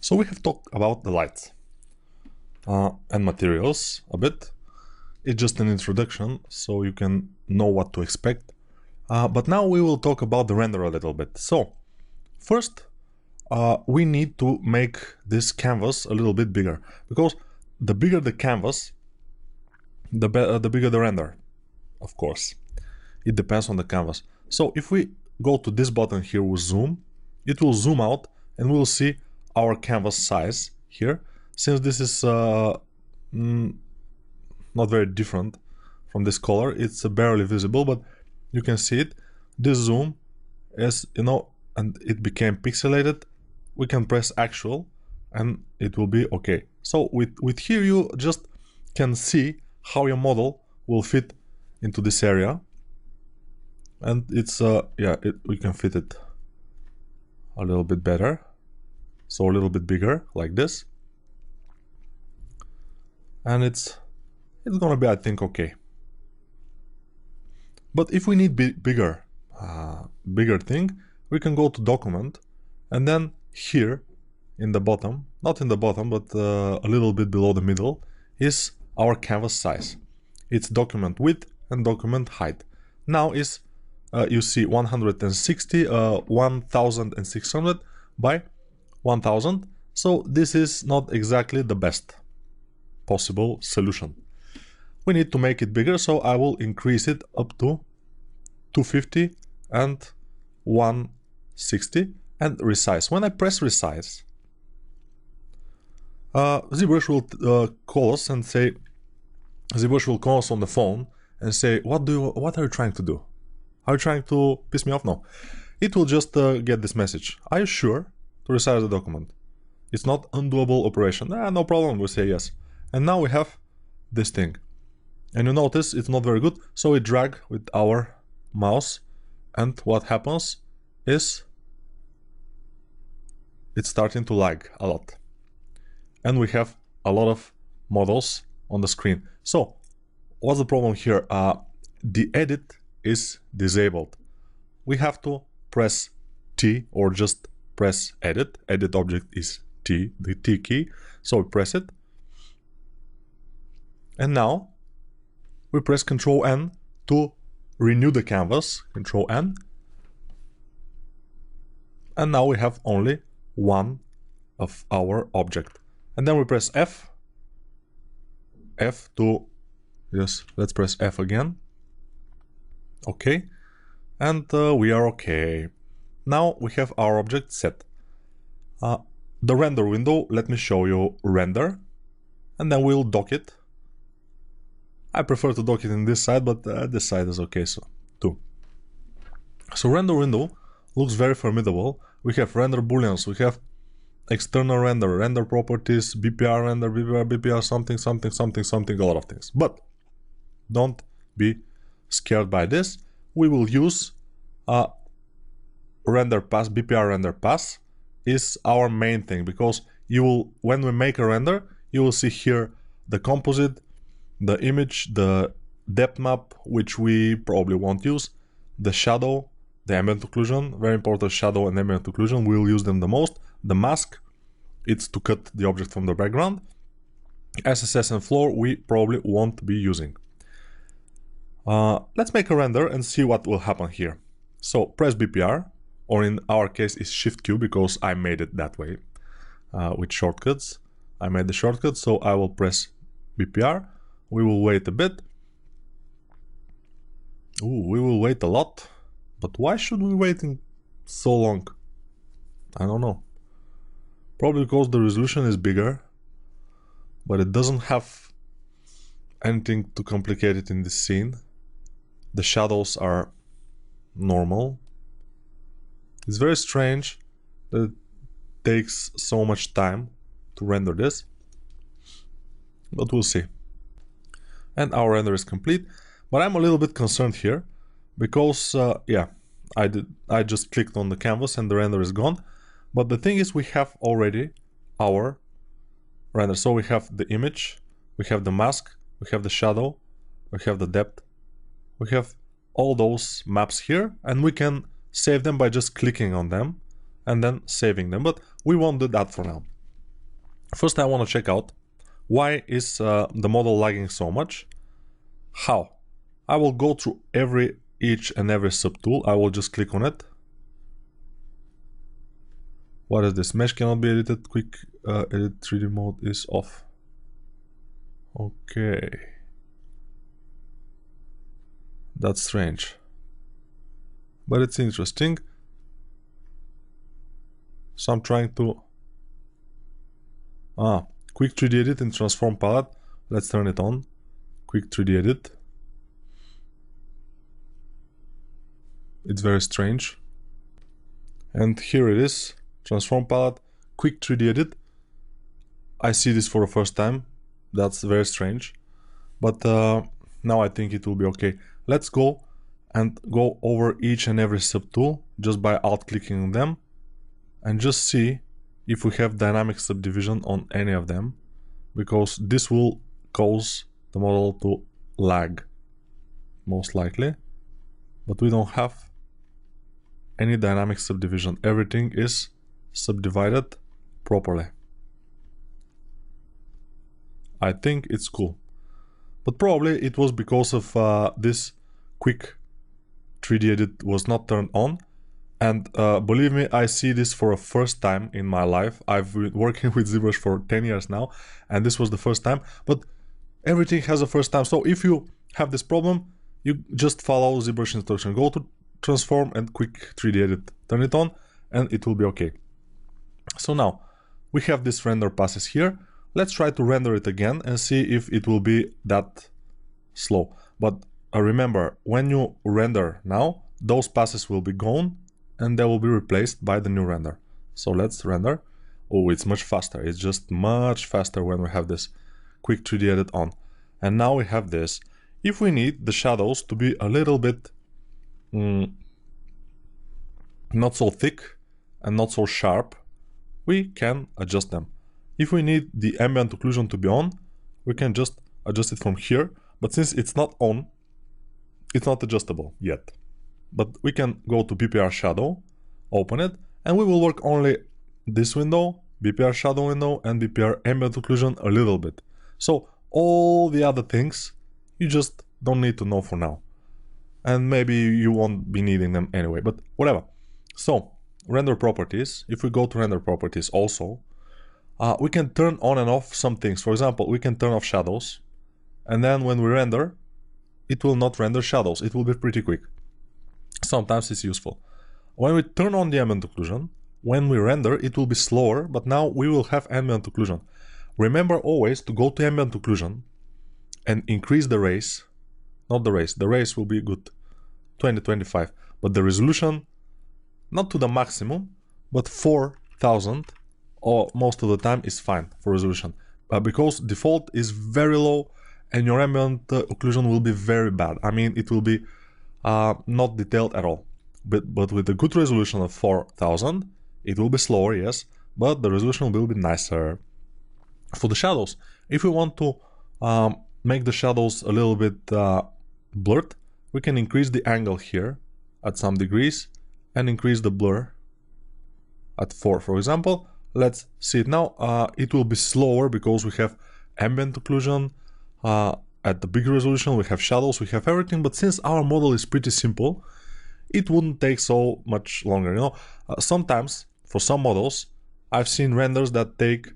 So we have talked about the lights and materials a bit. It's just an introduction, so you can know what to expect. But now we will talk about the render a little bit. So first, we need to make this canvas a little bit bigger, because the bigger the canvas, the bigger the render, of course. It depends on the canvas. So if we go to this button here with zoom, it will zoom out and we'll see our canvas size here. Since this is not very different from this color, it's barely visible, but you can see it. This zoom is, and it became pixelated. We can press actual and it will be okay. So with here you just can see how your model will fit into this area, and it's we can fit it a little bit better, so a little bit bigger like this, and it's gonna be, I think, okay. But if we need bigger thing, we can go to document, and then here in the bottom, not in the bottom, but a little bit below the middle, is our canvas size. It's document width and document height. Now is you see 160 1600 by 1000. So this is not exactly the best possible solution. We need to make it bigger, so I will increase it up to 250 and 160 and resize. When I press resize, ZBrush will call us and say, ZBrush will call us on the phone and say, what are you trying to do? Are you trying to piss me off? No. It will just get this message. Are you sure to resize the document? It's not undoable operation. No problem, we say yes. And now we have this thing. And you notice it's not very good, so we drag with our mouse, and what happens is it's starting to lag a lot. And we have a lot of models on the screen. So what's the problem here? The edit is disabled. We have to press T or just press edit. Edit object is T, the T key. So we press it. And now we press Ctrl N to renew the canvas. Ctrl N. And now we have only one of our object. And then we press F to, yes, let's press F again. Okay, and we are okay. Now we have our object set. The render window, let me show you render, and then we'll dock it. I prefer to dock it in this side, but this side is okay so too. So render window looks very formidable. We have render booleans, we have external render, render properties, BPR render, BPR something, a lot of things. But don't be scared by this. We will use render pass. BPR render pass is our main thing, because you will, when we make a render, you will see here the composite, the image, the depth map, which we probably won't use, the shadow, the ambient occlusion, very important, shadow and ambient occlusion, we'll use them the most. The mask, it's to cut the object from the background. SSS and floor we probably won't be using. Let's make a render and see what will happen here. So press BPR, or in our case is Shift Q, because I made it that way with shortcuts. I made the shortcut, so I will press BPR. We will wait a bit. Ooh, we will wait a lot. But why should we wait so long? I don't know. Probably because the resolution is bigger, but it doesn't have anything to complicate it in this scene. The shadows are normal. It's very strange that it takes so much time to render this, but we'll see. And our render is complete, but I'm a little bit concerned here because I just clicked on the canvas and the render is gone. But the thing is, we have already our render. So we have the image, we have the mask, we have the shadow, we have the depth, we have all those maps here, and we can save them by just clicking on them and then saving them. But we won't do that for now. First I want to check out why is the model lagging so much. How? I will go through each and every subtool. I will just click on it. What is this? Mesh cannot be edited. Quick edit 3D mode is off. Okay. That's strange. But it's interesting. So I'm trying to... quick 3D edit in transform palette. Let's turn it on. Quick 3D edit. It's very strange. And here it is. Transform palette. Quick 3D edit. I see this for the first time. That's very strange. But now I think it will be okay. Let's go and go over each and every subtool just by alt-clicking on them. And just see if we have dynamic subdivision on any of them. Because this will cause the model to lag. Most likely. But we don't have any dynamic subdivision. Everything is subdivided properly. I think it's cool. But probably it was because of this quick 3D edit was not turned on. And believe me, I see this for a first time in my life. I've been working with ZBrush for 10 years now, and this was the first time. But everything has a first time. So if you have this problem, you just follow ZBrush instruction. Go to transform and quick 3D edit. Turn it on and it will be okay. So now we have this render passes here. Let's try to render it again and see if it will be that slow. But remember, when you render now, those passes will be gone and they will be replaced by the new render. So let's render. Oh, it's much faster. It's just much faster when we have this quick 3D edit on. And now we have this. If we need the shadows to be a little bit not so thick and not so sharp, we can adjust them. If we need the ambient occlusion to be on, we can just adjust it from here. But since it's not on, it's not adjustable yet. But we can go to BPR shadow, open it, and we will work only this window, BPR shadow window, and BPR ambient occlusion a little bit. So all the other things, you just don't need to know for now. And maybe you won't be needing them anyway, but whatever. So, render properties. If we go to render properties also, we can turn on and off some things. For example, we can turn off shadows, and then when we render, it will not render shadows. It will be pretty quick. Sometimes it's useful. When we turn on the ambient occlusion, when we render, it will be slower, but now we will have ambient occlusion. Remember always to go to ambient occlusion and increase the race. Not the race. The race will be good. 2025. But the resolution, not to the maximum, but 4000 or most of the time is fine for resolution. Because default is very low and your ambient occlusion will be very bad. I mean, it will be not detailed at all. But with a good resolution of 4000, it will be slower, yes, but the resolution will be nicer. For the shadows, if we want to make the shadows a little bit blurred, we can increase the angle here at some degrees and increase the blur at 4, for example. Let's see it now. It will be slower because we have ambient occlusion. At the big resolution, we have shadows, we have everything. But since our model is pretty simple, it wouldn't take so much longer. You know, sometimes for some models, I've seen renders that take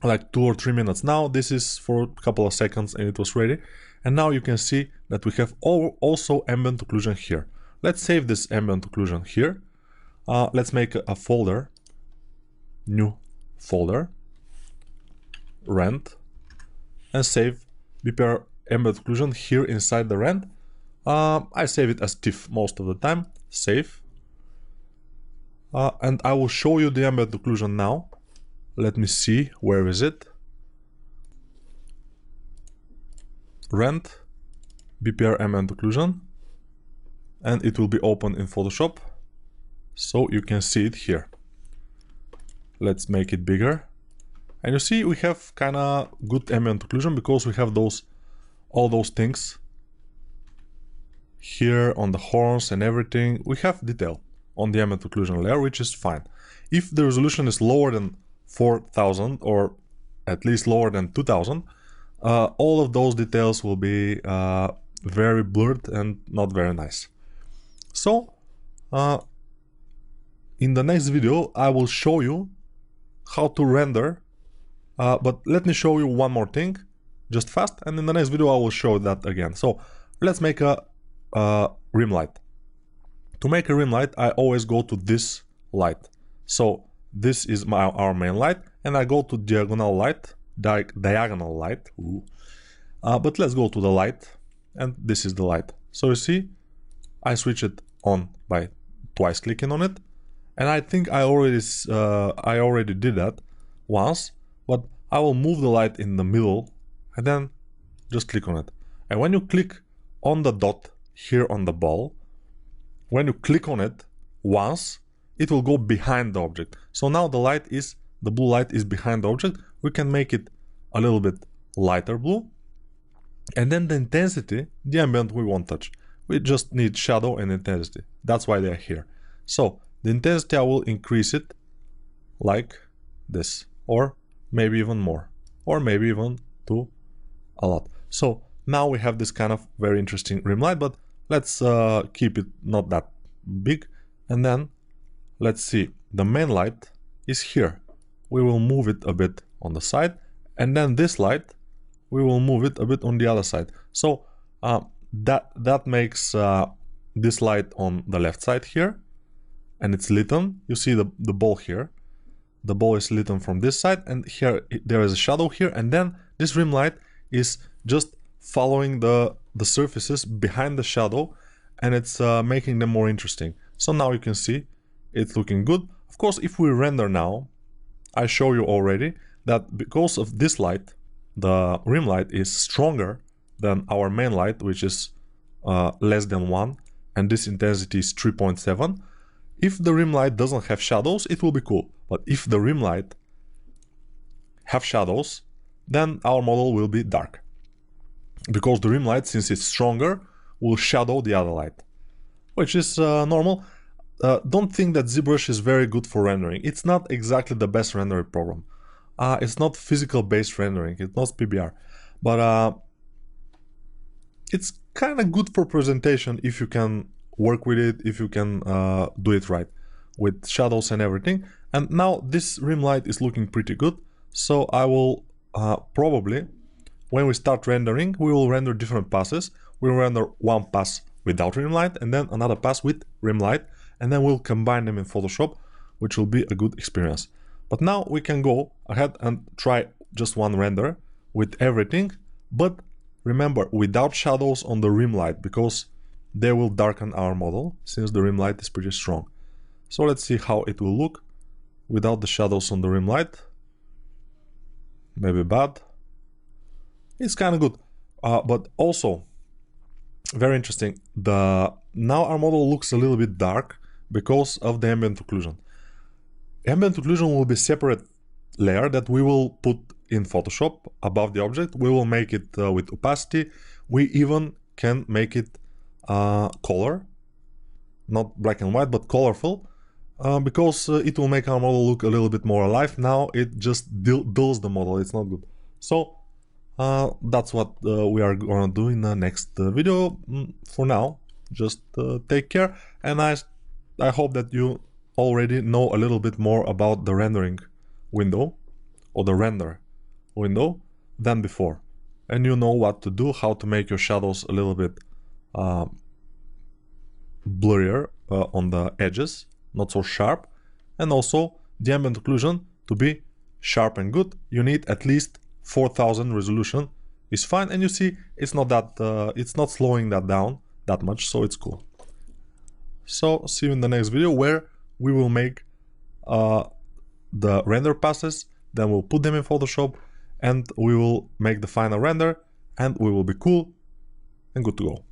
like 2 or 3 minutes. Now this is for a couple of seconds and it was ready. And now you can see that we have also ambient occlusion here. Let's save this ambient occlusion here. Let's make a folder, new folder, rend, and save BPR ambient occlusion here inside the rend. I save it as TIFF most of the time. Save. And I will show you the ambient occlusion now. Let me see, where is it? Rend, BPR ambient occlusion, and it will be open in Photoshop, so you can see it here. Let's make it bigger, and you see we have kind of good ambient occlusion because we have all those things here on the horns and everything. We have detail on the ambient occlusion layer, which is fine. If the resolution is lower than 4000 or at least lower than 2000, all of those details will be very blurred and not very nice. So in the next video I will show you how to render, but let me show you one more thing just fast, and in the next video I will show that again. So let's make a rim light. To make a rim light I always go to this light. So this is our main light, and I go to diagonal light, diagonal light. But let's go to the light, and this is the light. So you see, I switch it on by twice clicking on it, and I think I already did that once, but I will move the light in the middle and then just click on it. And when you click on the dot here on the ball, when you click on it once, it will go behind the object. So now the blue light is behind the object. We can make it a little bit lighter blue. And then the intensity, the ambient we won't touch. We just need shadow and intensity. That's why they're here. So the intensity I will increase it like this, or maybe even more, or maybe even to a lot. So now we have this kind of very interesting rim light, but let's keep it not that big. And then let's see, the main light is here. We will move it a bit on the side, and then this light, we will move it a bit on the other side. So that makes this light on the left side here, and it's lit on. You see the ball here. The ball is lit on from this side, and here there is a shadow here, and then this rim light is just following the surfaces behind the shadow, and it's making them more interesting. So now you can see it's looking good. Of course, if we render now, I show you already that because of this light, the rim light is stronger than our main light, which is less than 1, and this intensity is 3.7. If the rim light doesn't have shadows, it will be cool. But if the rim light have shadows, then our model will be dark. Because the rim light, since it's stronger, will shadow the other light, which is normal. Don't think that ZBrush is very good for rendering. It's not exactly the best rendering program. It's not physical based rendering, it's not PBR, but it's kind of good for presentation if you can work with it, if you can do it right with shadows and everything. And now this rim light is looking pretty good, so I will probably, when we start rendering, we will render different passes. We'll render one pass without rim light and then another pass with rim light, and then we'll combine them in Photoshop, which will be a good experience. But now we can go ahead and try just one render with everything, but remember, without shadows on the rim light, because they will darken our model since the rim light is pretty strong. So let's see how it will look without the shadows on the rim light. Maybe bad. It's kind of good, but also very interesting. Now our model looks a little bit dark because of the ambient occlusion. Ambient occlusion will be a separate layer that we will put in Photoshop above the object. We will make it with opacity. We even can make it color, not black and white, but colorful, because it will make our model look a little bit more alive. Now it just dulls the model. It's not good. So that's what we are gonna do in the next video. For now, just take care, and I hope that you already know a little bit more about the rendering window or the render window than before, and you know what to do, how to make your shadows a little bit blurrier on the edges, not so sharp, and also the ambient occlusion to be sharp and good. You need at least 4000 resolution is fine, and you see it's not that it's not slowing that down that much, so it's cool. So see you in the next video, where we will make the render passes, then we'll put them in Photoshop, and we will make the final render, and we will be cool and good to go.